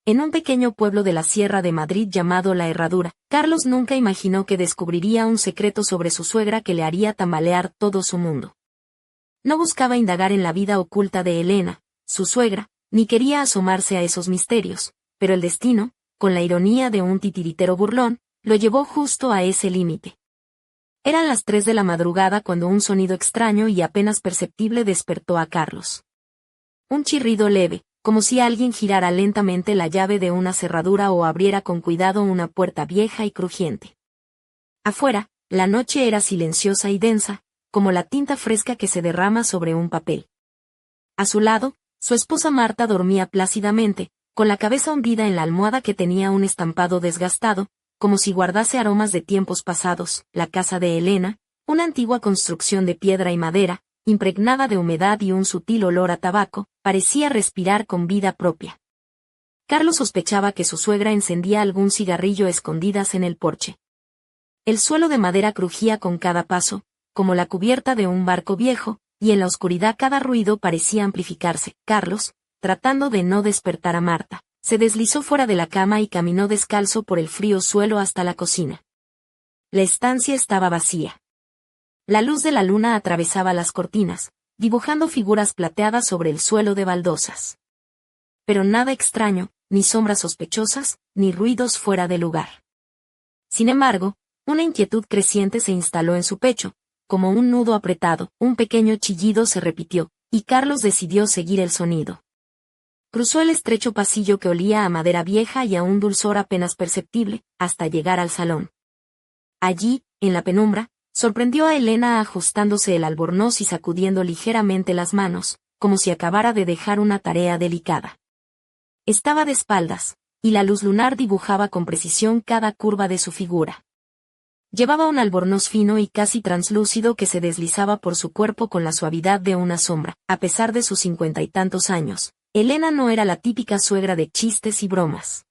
en un pequeño pueblo de la Sierra de Madrid llamado La Herradura, Carlos nunca imaginó que descubriría un secreto sobre su suegra que le haría tambalear todo su mundo. No buscaba indagar en la vida oculta de Elena, su suegra, ni quería asomarse a esos misterios, pero el destino, con la ironía de un titiritero burlón, lo llevó justo a ese límite. Eran las 3 de la madrugada cuando un sonido extraño y apenas perceptible despertó a Carlos. Un chirrido leve, como si alguien girara lentamente la llave de una cerradura o abriera con cuidado una puerta vieja y crujiente. Afuera, la noche era silenciosa y densa, como la tinta fresca que se derrama sobre un papel. A su lado, su esposa Marta dormía plácidamente, con la cabeza hundida en la almohada que tenía un estampado desgastado, como si guardase aromas de tiempos pasados. La casa de Elena, una antigua construcción de piedra y madera, impregnada de humedad y un sutil olor a tabaco, parecía respirar con vida propia. Carlos sospechaba que su suegra encendía algún cigarrillo a escondidas en el porche. El suelo de madera crujía con cada paso, como la cubierta de un barco viejo, y en la oscuridad cada ruido parecía amplificarse. Carlos, tratando de no despertar a Marta, se deslizó fuera de la cama y caminó descalzo por el frío suelo hasta la cocina. La estancia estaba vacía. La luz de la luna atravesaba las cortinas, dibujando figuras plateadas sobre el suelo de baldosas. Pero nada extraño, ni sombras sospechosas, ni ruidos fuera de lugar. Sin embargo, una inquietud creciente se instaló en su pecho, como un nudo apretado. Un pequeño chillido se repitió, y Carlos decidió seguir el sonido. Cruzó el estrecho pasillo que olía a madera vieja y a un dulzor apenas perceptible, hasta llegar al salón. Allí, en la penumbra, sorprendió a Elena ajustándose el albornoz y sacudiendo ligeramente las manos, como si acabara de dejar una tarea delicada. Estaba de espaldas, y la luz lunar dibujaba con precisión cada curva de su figura. Llevaba un albornoz fino y casi translúcido que se deslizaba por su cuerpo con la suavidad de una sombra. A pesar de sus 50 y tantos años, Elena no era la típica suegra de chistes y bromas.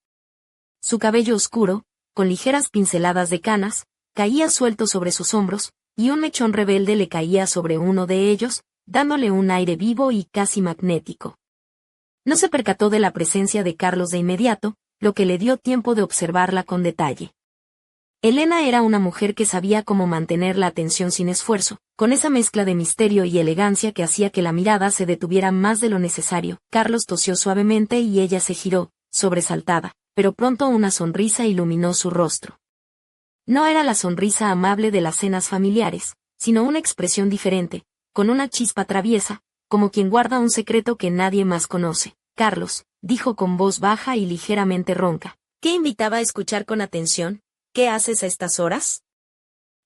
Su cabello oscuro, con ligeras pinceladas de canas, caía suelto sobre sus hombros, y un mechón rebelde le caía sobre uno de ellos, dándole un aire vivo y casi magnético. No se percató de la presencia de Carlos de inmediato, lo que le dio tiempo de observarla con detalle. Elena era una mujer que sabía cómo mantener la atención sin esfuerzo, con esa mezcla de misterio y elegancia que hacía que la mirada se detuviera más de lo necesario. Carlos tosió suavemente y ella se giró, sobresaltada, pero pronto una sonrisa iluminó su rostro. No era la sonrisa amable de las cenas familiares, sino una expresión diferente, con una chispa traviesa, como quien guarda un secreto que nadie más conoce. Carlos, dijo con voz baja y ligeramente ronca, ¿qué invitaba a escuchar con atención? ¿Qué haces a estas horas?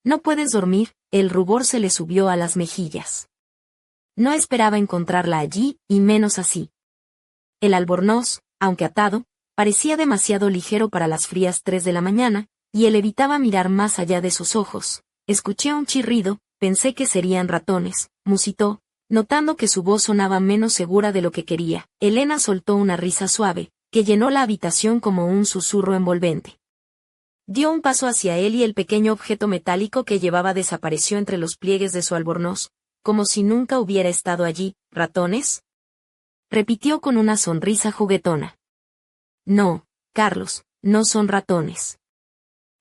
No puedes dormir. El rubor se le subió a las mejillas. No esperaba encontrarla allí, y menos así. El albornoz, aunque atado, parecía demasiado ligero para las frías 3 de la mañana, y él evitaba mirar más allá de sus ojos. Escuché un chirrido, pensé que serían ratones, musitó, notando que su voz sonaba menos segura de lo que quería. Elena soltó una risa suave, que llenó la habitación como un susurro envolvente. Dio un paso hacia él y el pequeño objeto metálico que llevaba desapareció entre los pliegues de su albornoz, como si nunca hubiera estado allí. ¿Ratones? Repitió con una sonrisa juguetona. No, Carlos, no son ratones.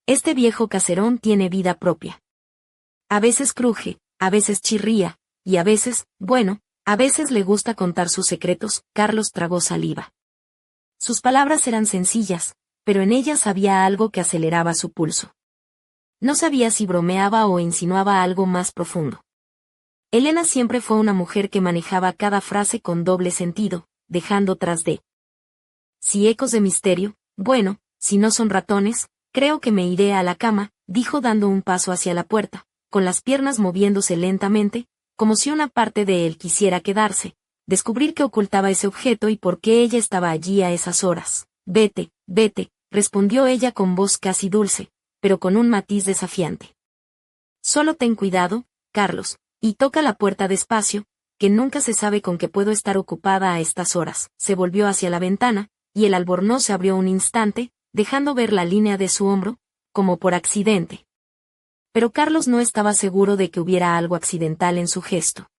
Este viejo caserón tiene vida propia. A veces cruje, a veces chirría, y a veces, bueno, a veces le gusta contar sus secretos. Carlos tragó saliva. Sus palabras eran sencillas, pero en ellas había algo que aceleraba su pulso. No sabía si bromeaba o insinuaba algo más profundo. Elena siempre fue una mujer que manejaba cada frase con doble sentido, dejando tras de si ecos de misterio. Bueno, si no son ratones, creo que me iré a la cama, dijo dando un paso hacia la puerta, con las piernas moviéndose lentamente, como si una parte de él quisiera quedarse, descubrir qué ocultaba ese objeto y por qué ella estaba allí a esas horas. Vete, vete, respondió ella con voz casi dulce, pero con un matiz desafiante. Solo ten cuidado, Carlos, y toca la puerta despacio, que nunca se sabe con qué puedo estar ocupada a estas horas. Se volvió hacia la ventana, y el albornoz se abrió un instante, dejando ver la línea de su hombro, como por accidente. Pero Carlos no estaba seguro de que hubiera algo accidental en su gesto.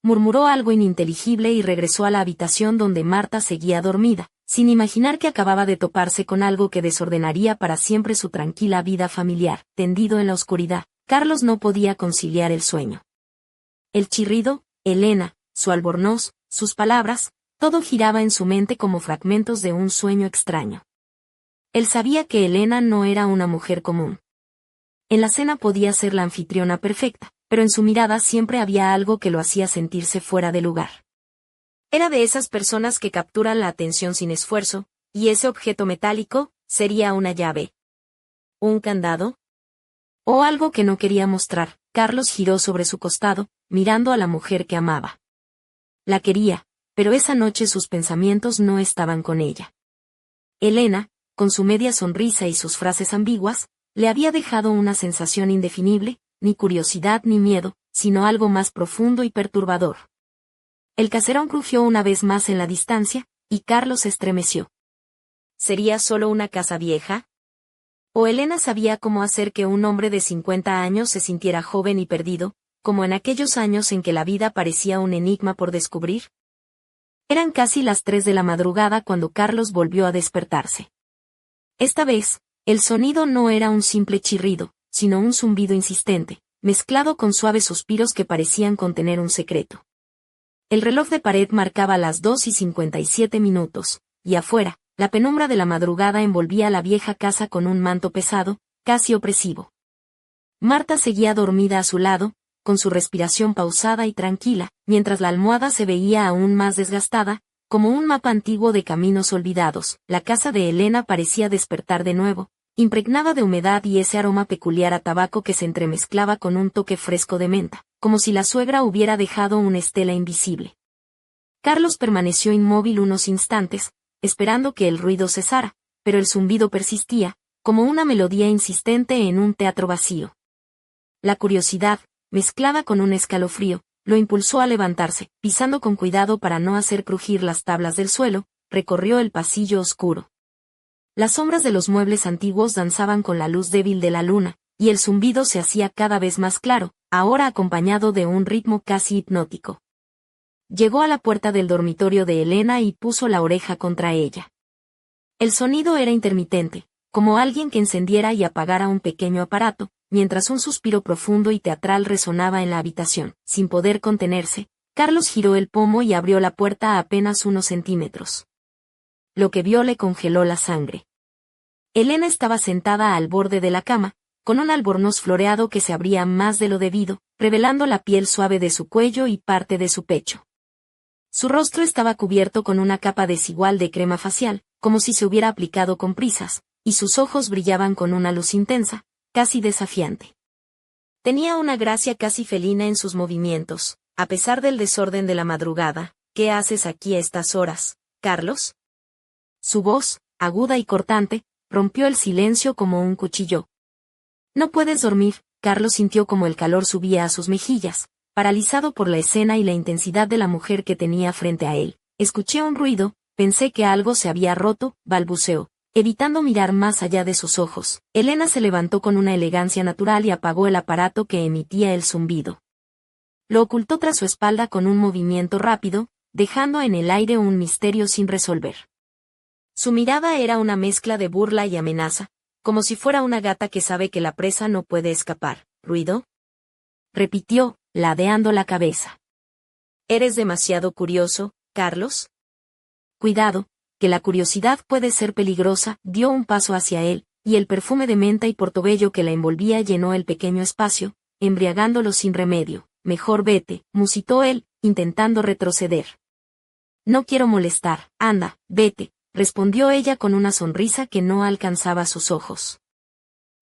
Murmuró algo ininteligible y regresó a la habitación donde Marta seguía dormida, sin imaginar que acababa de toparse con algo que desordenaría para siempre su tranquila vida familiar. Tendido en la oscuridad, Carlos no podía conciliar el sueño. El chirrido, Elena, su albornoz, sus palabras, todo giraba en su mente como fragmentos de un sueño extraño. Él sabía que Elena no era una mujer común. En la cena podía ser la anfitriona perfecta, pero en su mirada siempre había algo que lo hacía sentirse fuera de lugar. Era de esas personas que capturan la atención sin esfuerzo, y ese objeto metálico sería una llave. ¿Un candado? ¿O algo que no quería mostrar? Carlos giró sobre su costado, mirando a la mujer que amaba. La quería, pero esa noche sus pensamientos no estaban con ella. Elena, con su media sonrisa y sus frases ambiguas, le había dejado una sensación indefinible, ni curiosidad ni miedo, sino algo más profundo y perturbador. El caserón crujió una vez más en la distancia, y Carlos se estremeció. ¿Sería solo una casa vieja? ¿O Elena sabía cómo hacer que un hombre de 50 años se sintiera joven y perdido, como en aquellos años en que la vida parecía un enigma por descubrir? Eran casi las 3 de la madrugada cuando Carlos volvió a despertarse. Esta vez, el sonido no era un simple chirrido, sino un zumbido insistente, mezclado con suaves suspiros que parecían contener un secreto. El reloj de pared marcaba las 2:57, y afuera, la penumbra de la madrugada envolvía la vieja casa con un manto pesado, casi opresivo. Marta seguía dormida a su lado, con su respiración pausada y tranquila, mientras la almohada se veía aún más desgastada, como un mapa antiguo de caminos olvidados. La casa de Elena parecía despertar de nuevo, impregnada de humedad y ese aroma peculiar a tabaco que se entremezclaba con un toque fresco de menta, como si la suegra hubiera dejado una estela invisible. Carlos permaneció inmóvil unos instantes, esperando que el ruido cesara, pero el zumbido persistía, como una melodía insistente en un teatro vacío. La curiosidad, mezclada con un escalofrío, lo impulsó a levantarse, pisando con cuidado para no hacer crujir las tablas del suelo, recorrió el pasillo oscuro. Las sombras de los muebles antiguos danzaban con la luz débil de la luna, y el zumbido se hacía cada vez más claro, ahora acompañado de un ritmo casi hipnótico. Llegó a la puerta del dormitorio de Elena y puso la oreja contra ella. El sonido era intermitente, como alguien que encendiera y apagara un pequeño aparato, mientras un suspiro profundo y teatral resonaba en la habitación. Sin poder contenerse, Carlos giró el pomo y abrió la puerta a apenas unos centímetros. Lo que vio le congeló la sangre. Elena estaba sentada al borde de la cama, con un albornoz floreado que se abría más de lo debido, revelando la piel suave de su cuello y parte de su pecho. Su rostro estaba cubierto con una capa desigual de crema facial, como si se hubiera aplicado con prisas, y sus ojos brillaban con una luz intensa, casi desafiante. Tenía una gracia casi felina en sus movimientos, a pesar del desorden de la madrugada. ¿Qué haces aquí a estas horas, Carlos? Su voz, aguda y cortante, rompió el silencio como un cuchillo. No puedes dormir. Carlos sintió como el calor subía a sus mejillas, paralizado por la escena y la intensidad de la mujer que tenía frente a él. Escuché un ruido, pensé que algo se había roto, balbuceó, evitando mirar más allá de sus ojos. Elena se levantó con una elegancia natural y apagó el aparato que emitía el zumbido. Lo ocultó tras su espalda con un movimiento rápido, dejando en el aire un misterio sin resolver. Su mirada era una mezcla de burla y amenaza, como si fuera una gata que sabe que la presa no puede escapar. ¿Ruido? Repitió, ladeando la cabeza. ¿Eres demasiado curioso, Carlos? Cuidado, que la curiosidad puede ser peligrosa. Dio un paso hacia él, y el perfume de menta y portobello que la envolvía llenó el pequeño espacio, embriagándolo sin remedio. Mejor vete, musitó él, intentando retroceder. No quiero molestar. Anda, vete, respondió ella con una sonrisa que no alcanzaba sus ojos.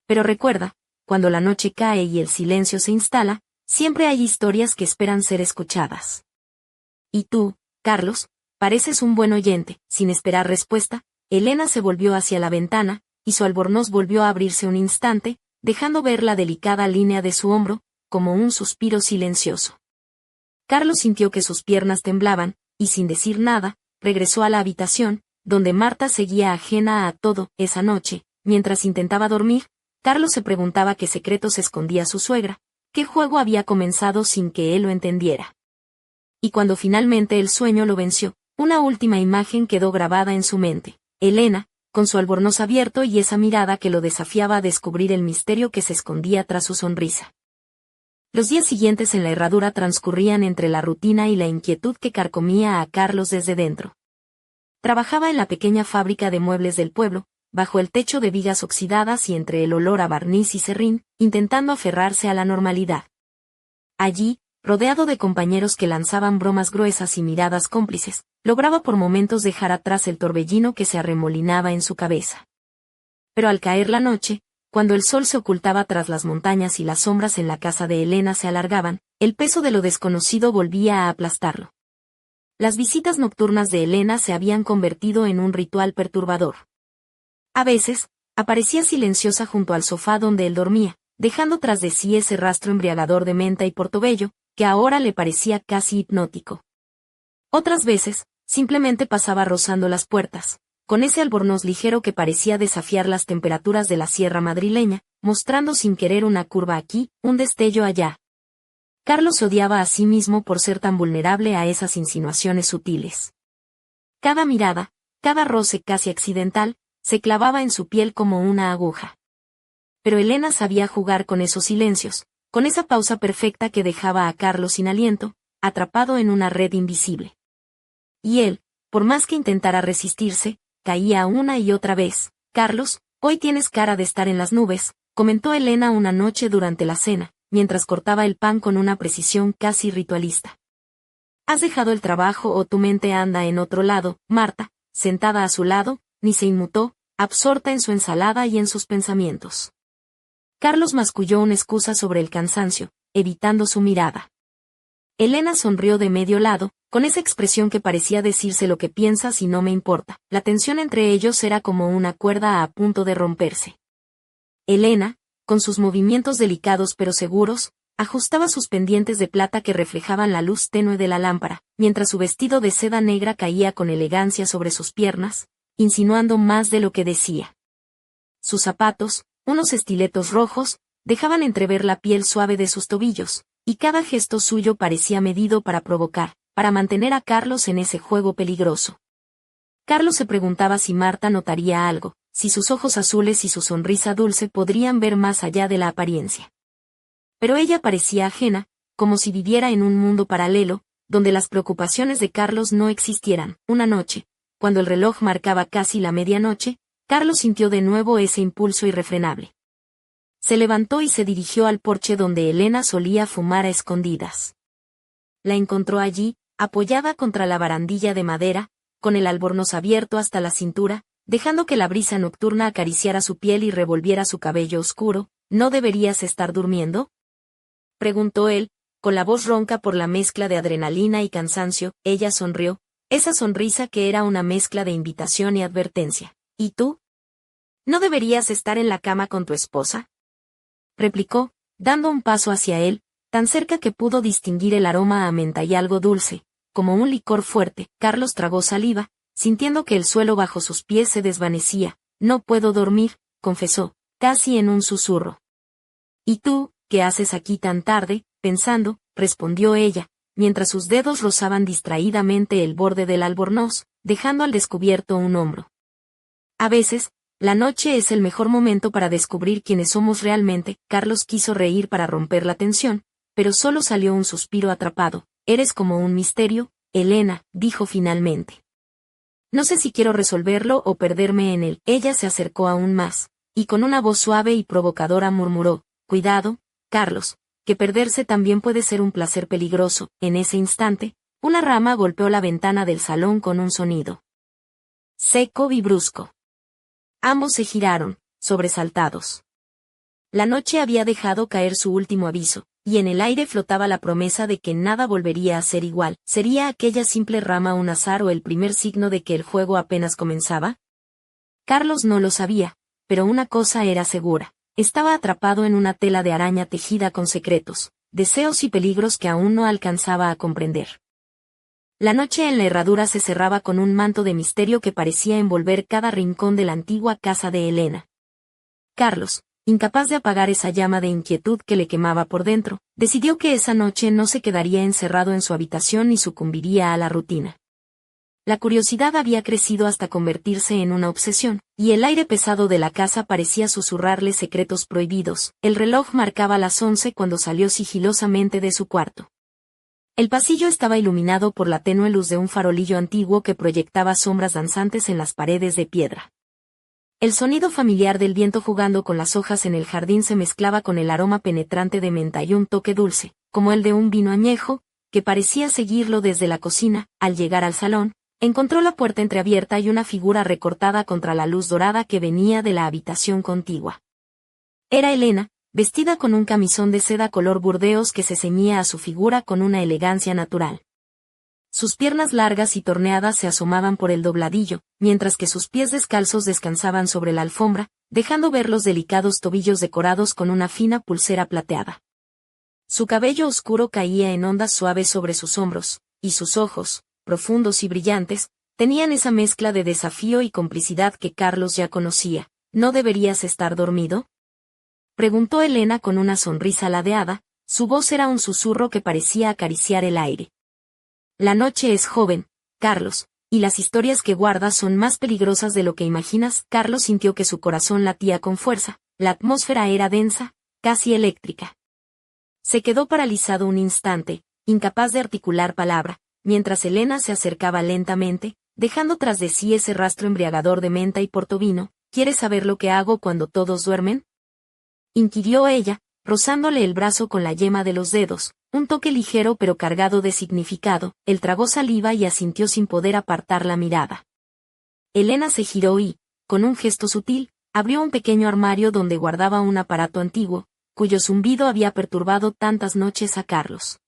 Pero recuerda, cuando la noche cae y el silencio se instala, siempre hay historias que esperan ser escuchadas. Y tú, Carlos, pareces un buen oyente. Sin esperar respuesta, Elena se volvió hacia la ventana, y su albornoz volvió a abrirse un instante, dejando ver la delicada línea de su hombro, como un suspiro silencioso. Carlos sintió que sus piernas temblaban, y sin decir nada, regresó a la habitación, donde Marta seguía ajena a todo. Esa noche, mientras intentaba dormir, Carlos se preguntaba qué secretos escondía su suegra, qué juego había comenzado sin que él lo entendiera. Y cuando finalmente el sueño lo venció, Una última imagen quedó grabada en su mente. Elena, con su albornoz abierto y esa mirada que lo desafiaba a descubrir el misterio que se escondía tras su sonrisa. Los días siguientes en la herradura transcurrían entre la rutina y la inquietud que carcomía a Carlos desde dentro. Trabajaba en la pequeña fábrica de muebles del pueblo, bajo el techo de vigas oxidadas y entre el olor a barniz y serrín, intentando aferrarse a la normalidad. Allí, rodeado de compañeros que lanzaban bromas gruesas y miradas cómplices, lograba por momentos dejar atrás el torbellino que se arremolinaba en su cabeza. Pero al caer la noche, cuando el sol se ocultaba tras las montañas y las sombras en la casa de Elena se alargaban, el peso de lo desconocido volvía a aplastarlo. Las visitas nocturnas de Elena se habían convertido en un ritual perturbador. A veces, aparecía silenciosa junto al sofá donde él dormía, dejando tras de sí ese rastro embriagador de menta y portobello, que ahora le parecía casi hipnótico. Otras veces, simplemente pasaba rozando las puertas, con ese albornoz ligero que parecía desafiar las temperaturas de la sierra madrileña, mostrando sin querer una curva aquí, un destello allá. Carlos se odiaba a sí mismo por ser tan vulnerable a esas insinuaciones sutiles. Cada mirada, cada roce casi accidental, se clavaba en su piel como una aguja. Pero Elena sabía jugar con esos silencios, con esa pausa perfecta que dejaba a Carlos sin aliento, atrapado en una red invisible. Y él, por más que intentara resistirse, caía una y otra vez. «Carlos, hoy tienes cara de estar en las nubes», comentó Elena una noche durante la cena, mientras cortaba el pan con una precisión casi ritualista. «¿Has dejado el trabajo o tu mente anda en otro lado?» Marta, sentada a su lado, ni se inmutó, absorta en su ensalada y en sus pensamientos. Carlos masculló una excusa sobre el cansancio, evitando su mirada. Elena sonrió de medio lado, con esa expresión que parecía decirse lo que piensas y no me importa. La tensión entre ellos era como una cuerda a punto de romperse. Elena, con sus movimientos delicados pero seguros, ajustaba sus pendientes de plata que reflejaban la luz tenue de la lámpara, mientras su vestido de seda negra caía con elegancia sobre sus piernas, insinuando más de lo que decía. Sus zapatos, unos estiletos rojos, dejaban entrever la piel suave de sus tobillos, y cada gesto suyo parecía medido para provocar, para mantener a Carlos en ese juego peligroso. Carlos se preguntaba si Marta notaría algo, si sus ojos azules y su sonrisa dulce podrían ver más allá de la apariencia. Pero ella parecía ajena, como si viviera en un mundo paralelo, donde las preocupaciones de Carlos no existieran. Una noche, cuando el reloj marcaba casi la medianoche, Carlos sintió de nuevo ese impulso irrefrenable. Se levantó y se dirigió al porche donde Elena solía fumar a escondidas. La encontró allí, apoyada contra la barandilla de madera, con el albornoz abierto hasta la cintura, dejando que la brisa nocturna acariciara su piel y revolviera su cabello oscuro. «¿No deberías estar durmiendo?», preguntó él, con la voz ronca por la mezcla de adrenalina y cansancio. Ella sonrió, esa sonrisa que era una mezcla de invitación y advertencia. «¿Y tú? ¿No deberías estar en la cama con tu esposa?», replicó, dando un paso hacia él, tan cerca que pudo distinguir el aroma a menta y algo dulce, como un licor fuerte. Carlos tragó saliva, sintiendo que el suelo bajo sus pies se desvanecía. «No puedo dormir», confesó, casi en un susurro. «¿Y tú, qué haces aquí tan tarde?», pensando, respondió ella, mientras sus dedos rozaban distraídamente el borde del albornoz, dejando al descubierto un hombro. «A veces, la noche es el mejor momento para descubrir quiénes somos realmente». Carlos quiso reír para romper la tensión, pero solo salió un suspiro atrapado. «Eres como un misterio, Elena», dijo finalmente. «No sé si quiero resolverlo o perderme en él». Ella se acercó aún más, y con una voz suave y provocadora murmuró: «Cuidado, Carlos, que perderse también puede ser un placer peligroso». En ese instante, una rama golpeó la ventana del salón con un sonido seco y brusco. Ambos se giraron, sobresaltados. La noche había dejado caer su último aviso, y en el aire flotaba la promesa de que nada volvería a ser igual. ¿Sería aquella simple rama un azar o el primer signo de que el juego apenas comenzaba? Carlos no lo sabía, pero una cosa era segura: estaba atrapado en una tela de araña tejida con secretos, deseos y peligros que aún no alcanzaba a comprender. La noche en la herradura se cerraba con un manto de misterio que parecía envolver cada rincón de la antigua casa de Elena. Carlos, incapaz de apagar esa llama de inquietud que le quemaba por dentro, decidió que esa noche no se quedaría encerrado en su habitación ni sucumbiría a la rutina. La curiosidad había crecido hasta convertirse en una obsesión, y el aire pesado de la casa parecía susurrarle secretos prohibidos. El reloj marcaba las 11 cuando salió sigilosamente de su cuarto. El pasillo estaba iluminado por la tenue luz de un farolillo antiguo que proyectaba sombras danzantes en las paredes de piedra. El sonido familiar del viento jugando con las hojas en el jardín se mezclaba con el aroma penetrante de menta y un toque dulce, como el de un vino añejo, que parecía seguirlo desde la cocina. Al llegar al salón, encontró la puerta entreabierta y una figura recortada contra la luz dorada que venía de la habitación contigua. Era Elena, vestida con un camisón de seda color burdeos que se ceñía a su figura con una elegancia natural. Sus piernas largas y torneadas se asomaban por el dobladillo, mientras que sus pies descalzos descansaban sobre la alfombra, dejando ver los delicados tobillos decorados con una fina pulsera plateada. Su cabello oscuro caía en ondas suaves sobre sus hombros, y sus ojos, profundos y brillantes, tenían esa mezcla de desafío y complicidad que Carlos ya conocía. ¿No deberías estar dormido?, preguntó Elena con una sonrisa ladeada. Su voz era un susurro que parecía acariciar el aire. La noche es joven, Carlos, y las historias que guardas son más peligrosas de lo que imaginas. Carlos sintió que su corazón latía con fuerza, la atmósfera era densa, casi eléctrica. Se quedó paralizado un instante, incapaz de articular palabra, mientras Elena se acercaba lentamente, dejando tras de sí ese rastro embriagador de menta y portovino. ¿Quieres saber lo que hago cuando todos duermen?, inquirió ella, rozándole el brazo con la yema de los dedos, un toque ligero pero cargado de significado. Él tragó saliva y asintió sin poder apartar la mirada. Elena se giró y, con un gesto sutil, abrió un pequeño armario donde guardaba un aparato antiguo, cuyo zumbido había perturbado tantas noches a Carlos.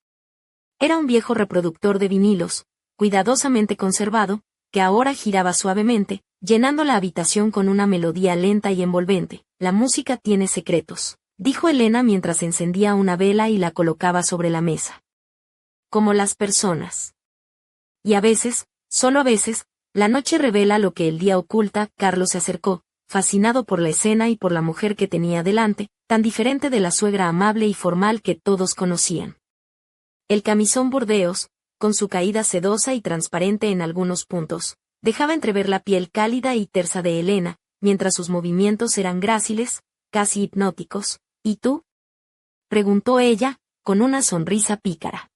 Era un viejo reproductor de vinilos, cuidadosamente conservado, que ahora giraba suavemente, llenando la habitación con una melodía lenta y envolvente. La música tiene secretos, dijo Elena mientras encendía una vela y la colocaba sobre la mesa. Como las personas. Y a veces, solo a veces, la noche revela lo que el día oculta. Carlos se acercó, fascinado por la escena y por la mujer que tenía delante, tan diferente de la suegra amable y formal que todos conocían. El camisón burdeos, con su caída sedosa y transparente en algunos puntos, dejaba entrever la piel cálida y tersa de Elena, mientras sus movimientos eran gráciles, casi hipnóticos. ¿Y tú?, preguntó ella, con una sonrisa pícara.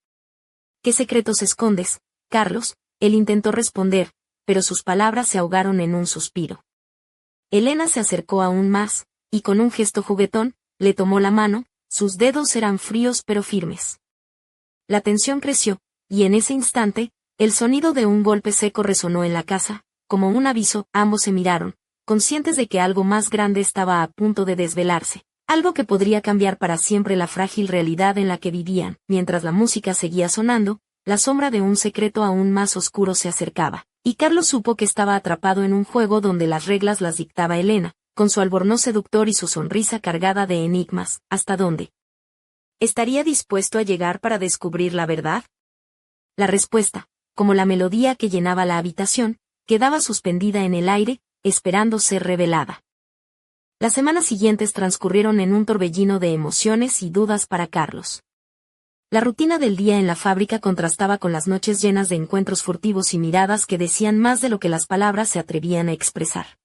¿Qué secretos escondes, Carlos?, él intentó responder, pero sus palabras se ahogaron en un suspiro. Elena se acercó aún más, y con un gesto juguetón, le tomó la mano. Sus dedos eran fríos pero firmes. La tensión creció, y en ese instante, el sonido de un golpe seco resonó en la casa, como un aviso. Ambos se miraron, conscientes de que algo más grande estaba a punto de desvelarse, algo que podría cambiar para siempre la frágil realidad en la que vivían. Mientras la música seguía sonando, la sombra de un secreto aún más oscuro se acercaba, y Carlos supo que estaba atrapado en un juego donde las reglas las dictaba Elena, con su albornoz seductor y su sonrisa cargada de enigmas. ¿Hasta dónde estaría dispuesto a llegar para descubrir la verdad? La respuesta, como la melodía que llenaba la habitación, quedaba suspendida en el aire, esperando ser revelada. Las semanas siguientes transcurrieron en un torbellino de emociones y dudas para Carlos. La rutina del día en la fábrica contrastaba con las noches llenas de encuentros furtivos y miradas que decían más de lo que las palabras se atrevían a expresar.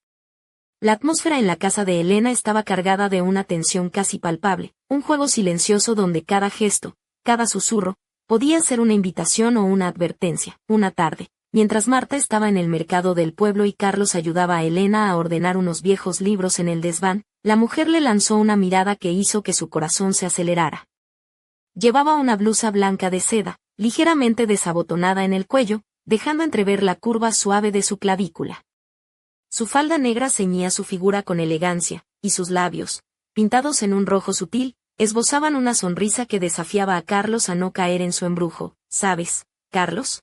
La atmósfera en la casa de Elena estaba cargada de una tensión casi palpable, un juego silencioso donde cada gesto, cada susurro, podía ser una invitación o una advertencia. Una tarde, mientras Marta estaba en el mercado del pueblo y Carlos ayudaba a Elena a ordenar unos viejos libros en el desván, la mujer le lanzó una mirada que hizo que su corazón se acelerara. Llevaba una blusa blanca de seda, ligeramente desabotonada en el cuello, dejando entrever la curva suave de su clavícula. Su falda negra ceñía su figura con elegancia, y sus labios, pintados en un rojo sutil, esbozaban una sonrisa que desafiaba a Carlos a no caer en su embrujo. ¿Sabes, Carlos?,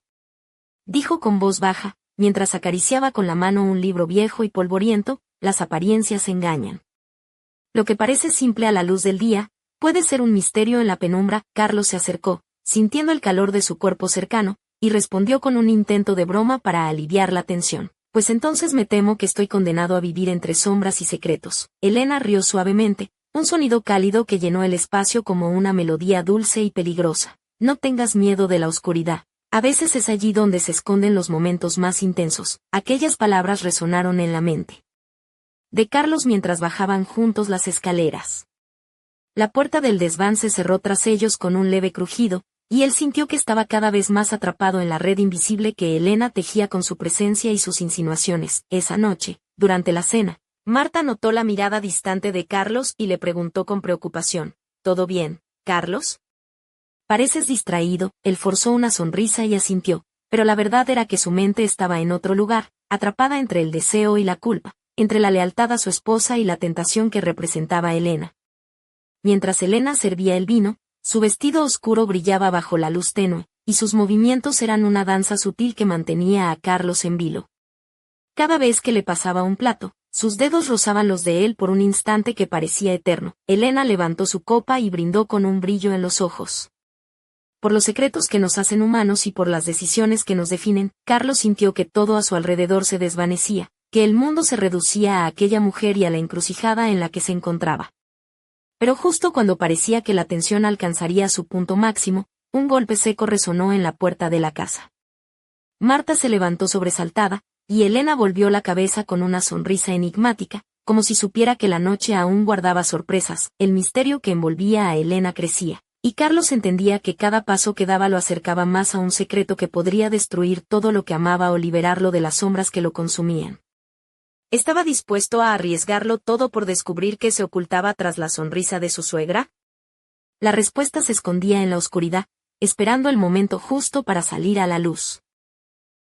dijo con voz baja, mientras acariciaba con la mano un libro viejo y polvoriento. Las apariencias engañan. Lo que parece simple a la luz del día, puede ser un misterio en la penumbra. Carlos se acercó, sintiendo el calor de su cuerpo cercano, y respondió con un intento de broma para aliviar la tensión. Pues entonces me temo que estoy condenado a vivir entre sombras y secretos. Elena rió suavemente, un sonido cálido que llenó el espacio como una melodía dulce y peligrosa. No tengas miedo de la oscuridad, A veces es allí donde se esconden los momentos más intensos. Aquellas palabras resonaron en la mente de Carlos mientras bajaban juntos las escaleras. La puerta del desván se cerró tras ellos con un leve crujido, y él sintió que estaba cada vez más atrapado en la red invisible que Elena tejía con su presencia y sus insinuaciones. Esa noche, durante la cena, Marta notó la mirada distante de Carlos y le preguntó con preocupación: ¿Todo bien, Carlos? Pareces distraído. Él forzó una sonrisa y asintió, pero la verdad era que su mente estaba en otro lugar, atrapada entre el deseo y la culpa, entre la lealtad a su esposa y la tentación que representaba Elena. Mientras Elena servía el vino, su vestido oscuro brillaba bajo la luz tenue, y sus movimientos eran una danza sutil que mantenía a Carlos en vilo. Cada vez que le pasaba un plato, sus dedos rozaban los de él por un instante que parecía eterno. Elena levantó su copa y brindó con un brillo en los ojos. Por los secretos que nos hacen humanos y por las decisiones que nos definen, Carlos sintió que todo a su alrededor se desvanecía, que el mundo se reducía a aquella mujer y a la encrucijada en la que se encontraba. Pero justo cuando parecía que la tensión alcanzaría su punto máximo, un golpe seco resonó en la puerta de la casa. Marta se levantó sobresaltada, y Elena volvió la cabeza con una sonrisa enigmática, como si supiera que la noche aún guardaba sorpresas. El misterio que envolvía a Elena crecía, y Carlos entendía que cada paso que daba lo acercaba más a un secreto que podría destruir todo lo que amaba o liberarlo de las sombras que lo consumían. ¿Estaba dispuesto a arriesgarlo todo por descubrir qué se ocultaba tras la sonrisa de su suegra? La respuesta se escondía en la oscuridad, esperando el momento justo para salir a la luz.